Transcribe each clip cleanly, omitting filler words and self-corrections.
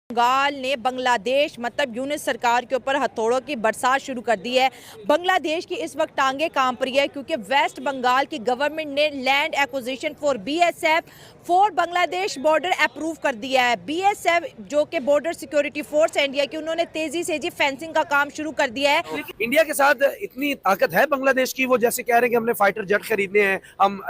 बंगाल ने बांग्लादेश मतलब यूनिट सरकार के ऊपर हथौड़ों की बरसात शुरू कर दी है। बांग्लादेश की इस वक्त टांगे कांप रही है क्योंकि वेस्ट बंगाल की गवर्नमेंट ने land acquisition for BSF for Bangladesh border approve कर दिया है। बीएसएफ जो कि बॉर्डर सिक्योरिटी फोर्स है इंडिया की, उन्होंने तेजी से जी फेंसिंग का काम शुरू कर दिया है। इंडिया के साथ इतनी ताकत है बांग्लादेश की, वो जैसे कह रहे हैं कि हमने फाइटर जेट खरीदने हैं, हम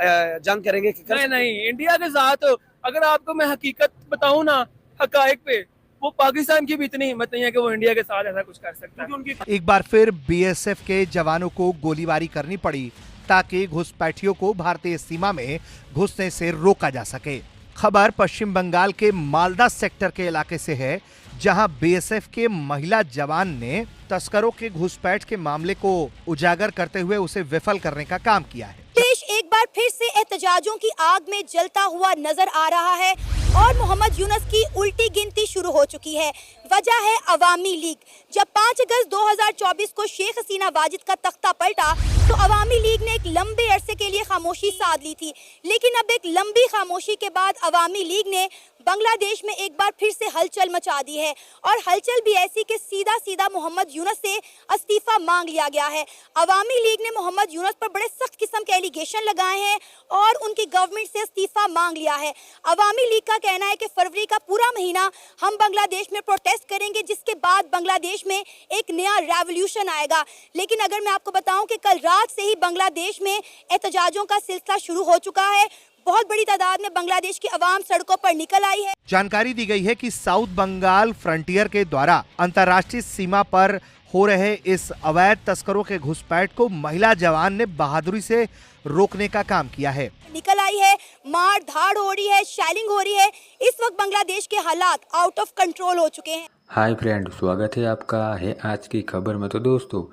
जंग करेंगे कि नहीं, इंडिया के साथ अगर आपको मैं हकीकत बताऊं ना, हकायक पे, वो पाकिस्तान की भी इतनी हिम्मत नहीं है कि वो इंडिया के साथ ऐसा कुछ कर सकता है। एक बार फिर बीएसएफ के जवानों को गोलीबारी करनी पड़ी ताकि घुसपैठियों को भारतीय सीमा में घुसने से रोका जा सके। खबर पश्चिम बंगाल के मालदा सेक्टर के इलाके से है, जहां बीएसएफ के महिला जवान ने तस्करों के घुसपैठ के मामले को उजागर करते हुए उसे विफल करने का काम किया है। देश एक बार फिर से एहतजाजों की आग में जलता हुआ नजर आ रहा है और मोहम्मद यूनुस की उल्टी गिनती शुरू हो चुकी है। वजह है अवामी लीग। जब 5 अगस्त 2024 को शेख हसीना वाजिद का तख्ता पलटा तो अवामी लीग ने एक लंबे अरसे के लिए खामोशी साध ली थी, लेकिन अब एक लंबी खामोशी के बाद अवामी लीग ने बांग्लादेश में एक बार फिर से हलचल मचा दी है और हलचल भी ऐसी कि सीधा सीधा मोहम्मद यूनुस से इस्तीफा मांग लिया गया है। अवामी लीग ने मोहम्मद यूनुस पर बड़े सख्त किस्म के एलिगेशन लगाए हैं और उनकी गवर्नमेंट से इस्तीफा मांग लिया है। अवामी लीग का कहना है कि फरवरी का पूरा महीना हम बांग्लादेश में प्रोटेस्ट करेंगे, जिसके बाद बांग्लादेश में एक नया रेवोल्यूशन आएगा। लेकिन अगर मैं आपको बताऊं कि कल रात से ही बांग्लादेश में एहतजाजों का सिलसिला शुरू हो चुका है। बहुत बड़ी तादाद में बांग्लादेश की आवाम सड़कों पर निकल आई है। जानकारी दी गई है कि साउथ बंगाल फ्रंटियर के द्वारा अंतर्राष्ट्रीय सीमा पर हो रहे इस अवैध तस्करों के घुसपैठ को महिला जवान ने बहादुरी से रोकने का काम किया है। निकल आई है, मार धाड़ हो रही है, शेलिंग हो रही है। इस वक्त बांग्लादेश के हालात आउट ऑफ कंट्रोल हो चुके हैं। हाय फ्रेंड, स्वागत है आपका है आज की खबर में। तो दोस्तों,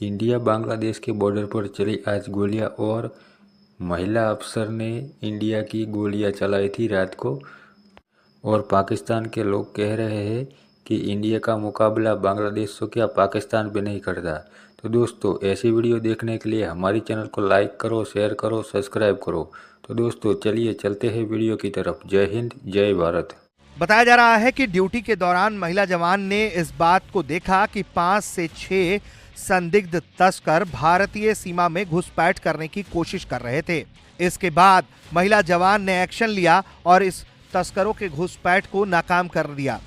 इंडिया बांग्लादेश के बॉर्डर पर चली आज गोलियां और महिला अफसर ने इंडिया की गोलियां चलाई थी रात को, और पाकिस्तान के लोग कह रहे हैं कि इंडिया का मुकाबला बांग्लादेश से क्या पाकिस्तान पे नहीं करता। तो दोस्तों, ऐसी वीडियो देखने के लिए हमारी चैनल को लाइक करो, शेयर करो, सब्सक्राइब करो। तो दोस्तों, चलिए चलते हैं वीडियो की तरफ। जय हिंद, जय भारत। बताया जा रहा है कि ड्यूटी के दौरान महिला जवान ने इस बात को देखा कि 5 से 6 संदिग्ध तस्कर भारतीय सीमा में घुसपैठ करने की कोशिश कर रहे थे। इसके बाद महिला जवान ने एक्शन लिया और इस तस्करों के घुसपैठ को नाकाम कर दिया।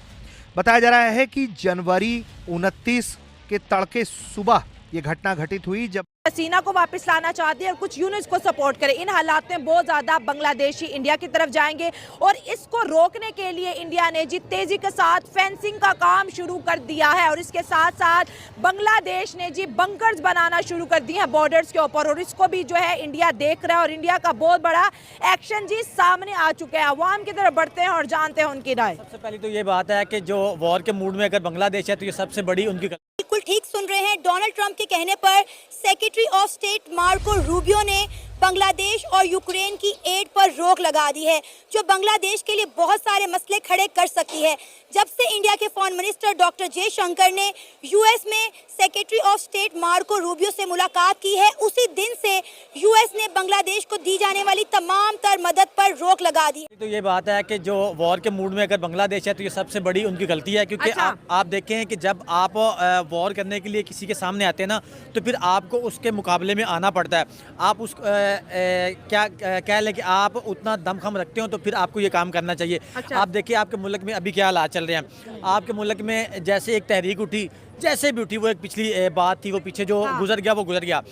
बताया जा रहा है कि जनवरी 29 के तड़के सुबह ये घटना घटित हुई, जब हसीना को वापस लाना चाहते हैं और कुछ यूनिट्स को सपोर्ट करें। इन हालात में बहुत ज्यादा बांग्लादेशी इंडिया की तरफ जाएंगे और इसको रोकने के लिए इंडिया ने जी तेजी के साथ फेंसिंग का काम शुरू कर दिया है और इसके साथ साथ बांग्लादेश ने जी बंकर्स बनाना शुरू कर दिए हैं बॉर्डर्स के ऊपर, और इसको भी जो है इंडिया देख रहा है और इंडिया का बहुत बड़ा एक्शन जी सामने आ चुका है। अवाम की तरफ बढ़ते हैं और जानते हैं उनकी राय। सबसे पहले तो ये बात है कि जो वॉर के मूड में अगर बांग्लादेश है तो ये सबसे बड़ी उनकी बिल्कुल ठीक सुन रहे हैं। डोनाल्ड ट्रंप के कहने पर secretary of state Marco Rubio ने बांग्लादेश और यूक्रेन की एड पर रोक लगा दी है, जो बांग्लादेश के लिए बहुत सारे मसले खड़े कर सकती है। जब से इंडिया के फॉरेन मिनिस्टर डॉक्टर जयशंकर ने यूएस में secretary of state Marco Rubio से मुलाकात की है, उसी दिन से यूएस ने बांग्लादेश को दी जाने वाली तमाम तर मदद पर रोक लगा दी। तो ये बात है कि जो वॉर के मूड में अगर बांग्लादेश है तो ये सबसे बड़ी उनकी गलती है, क्योंकि आप देखें कि जब आप वॉर करने के लिए किसी के सामने आते हैं ना, तो फिर आपको उसके मुकाबले में आना पड़ता है। आप उस क्या कह लें कि आप उतना दमखम रखते हो तो फिर आपको ये काम करना चाहिए। आप देखिए आपके मुल्क में अभी क्या हालात चल रहे हैं। आपके मुल्क में जैसे एक तहरीक उठी, जैसे भी उठी, वो एक पिछली बात थी, वो पीछे जो गुजर गया वो गुजर गया।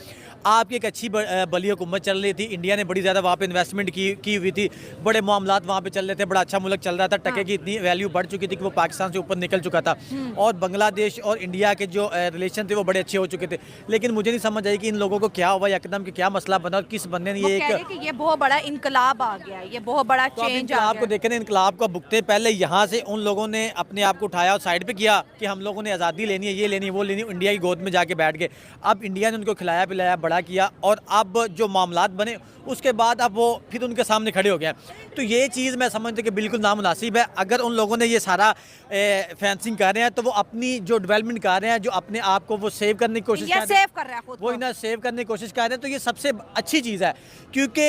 आपकी एक अच्छी बली हुकूमत चल रही थी, इंडिया ने बड़ी ज़्यादा वहाँ पे इन्वेस्टमेंट की हुई थी, बड़े मामलात वहाँ पे चल रहे थे, बड़ा अच्छा मुल्क चल रहा था, टके की इतनी वैल्यू बढ़ चुकी थी कि वो पाकिस्तान से ऊपर निकल चुका था, और बांग्लादेश और इंडिया के जो रिलेशन थे वो बड़े अच्छे हो चुके थे। लेकिन मुझे नहीं समझ आई कि इन लोगों को क्या हुआ, एकदम कि क्या मसला बना और किस बंदे ने ये बहुत बड़ा इनकलाब आ गया है, ये बहुत बड़ा चेंज आ गया। आपको देखें ना, इनकलाब का भुगते पहले यहाँ से उन लोगों ने अपने आप को उठाया और साइड पे किया कि हम लोगों ने आज़ादी लेनी है, ये लेनी है, वो लेनी है, इंडिया की गोद में जाके बैठ गए। अब इंडिया ने उनको खिलाया पिलाया, बड़ा खड़ा किया और अब जो मामलात बने उसके बाद अब वो फिर उनके सामने खड़े हो गए। तो ये चीज़ मैं समझता हूँ कि बिल्कुल नामुनासिब है। अगर उन लोगों ने ये सारा फेंसिंग कर रहे हैं तो वो अपनी जो डेवलपमेंट कर रहे हैं, जो अपने आप को वो सेव करने की कोशिश कर रहे हैं, सेव कर रहा है खुद वो को। इन्हें सेव करने की कोशिश कर रहे हैं। तो ये सबसे अच्छी चीज़ है, क्योंकि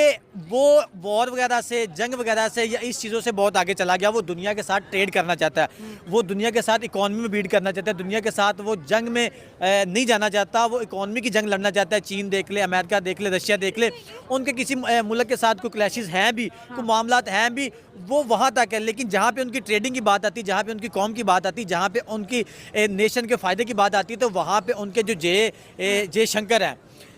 वो वॉर वगैरह से, जंग वगैरह से या इस चीज़ों से बहुत आगे चला गया। वो दुनिया के साथ ट्रेड करना चाहता है, वो दुनिया के साथ इकॉनमी में बीट करना चाहता है, दुनिया के साथ वो जंग में नहीं जाना चाहता, वो इकॉनमी की जंग लड़ना चाहता है। चीन देख ले, अमेरिका देख ले, रशिया देख ले, उनके किसी मुल्क के साथ कोई क्लैशेस हैं भी, कोई मामलात हैं भी, वो वहाँ तक है। लेकिन जहाँ पे उनकी ट्रेडिंग की बात आती है, जहाँ पे उनकी कौम की बात आती है, जहाँ पे उनकी नेशन के फ़ायदे की बात आती है, तो वहाँ पे उनके जो जय शंकर हैं,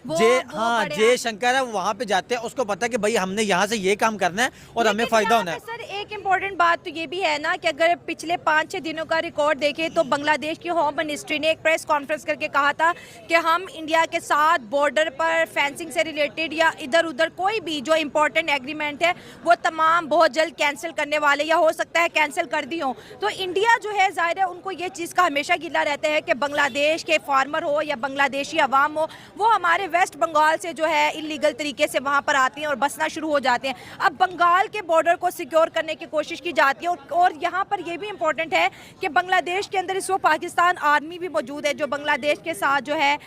जय शंकर है, वो वहाँ पे जाते हैं। उसको पता है कि भाई हमने यहाँ से ये काम करना है और हमें फ़ायदा होना है। सर एक इम्पॉर्टेंट बात तो ये भी है ना कि अगर पिछले 5-6 दिनों का रिकॉर्ड देखें तो बांग्लादेश की होम मिनिस्ट्री ने एक प्रेस कॉन्फ्रेंस करके कहा था कि हम इंडिया के साथ बॉर्डर पर फेंसिंग से रिलेटेड या इधर उधर कोई भी जो इम्पोर्टेंट एग्रीमेंट है वो तमाम बहुत जल्द कैंसिल करने वाले, या हो सकता है कैंसिल कर दी हो। तो इंडिया जो है ज़ाहिर है उनको ये चीज़ का हमेशा गिला रहता है कि बांग्लादेश के फार्मर हो या बांग्लादेशी अवाम हो, वो हमारे वेस्ट बंगाल से जो है इलीगल तरीके से वहाँ पर आते हैं और बसना शुरू हो जाते हैं। अब बंगाल के बॉर्डर को सिक्योर करने की कोशिश की जाती है और यहाँ पर यह भी इम्पोर्टेंट है कि बांग्लादेश के अंदर इस वक्त पाकिस्तान आर्मी भी मौजूद है जो बांग्लादेश के साथ जो है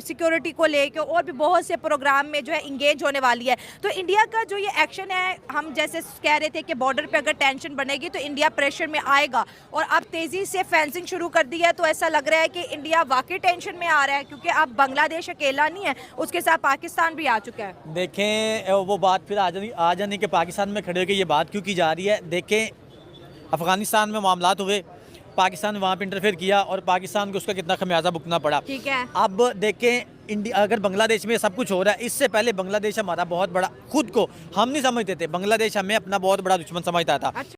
सिक्योरिटी को लेकर और भी बहुत से प्रोग्राम में जो है इंगेज होने वाली है। तो इंडिया का जो ये एक्शन है, हम जैसे कह रहे थे कि बॉर्डर पे अगर टेंशन बनेगी तो इंडिया प्रेशर में आएगा, और अब तेज़ी से फेंसिंग शुरू कर दी है। तो ऐसा लग रहा है कि इंडिया वाकई टेंशन में आ रहा है, क्योंकि अब बांग्लादेश अकेला नहीं है, उसके साथ पाकिस्तान भी आ चुका है। देखें वो बात फिर आ जाने के पाकिस्तान में खड़े होकर ये बात क्यों की जा रही है। देखें अफगानिस्तान में मामलात हुए, पाकिस्तान ने वहाँ पे इंटरफेयर किया और पाकिस्तान को उसका कितना खमियाजा भुगतना पड़ा। ठीक है। अब देखें इंडिया, अगर बांग्लादेश में सब कुछ हो रहा है, इससे पहले बांग्लादेश हमारा बहुत बड़ा, खुद को हम नहीं समझते थे, बांग्लादेश हमें अपना बहुत बड़ा दुश्मन समझता था।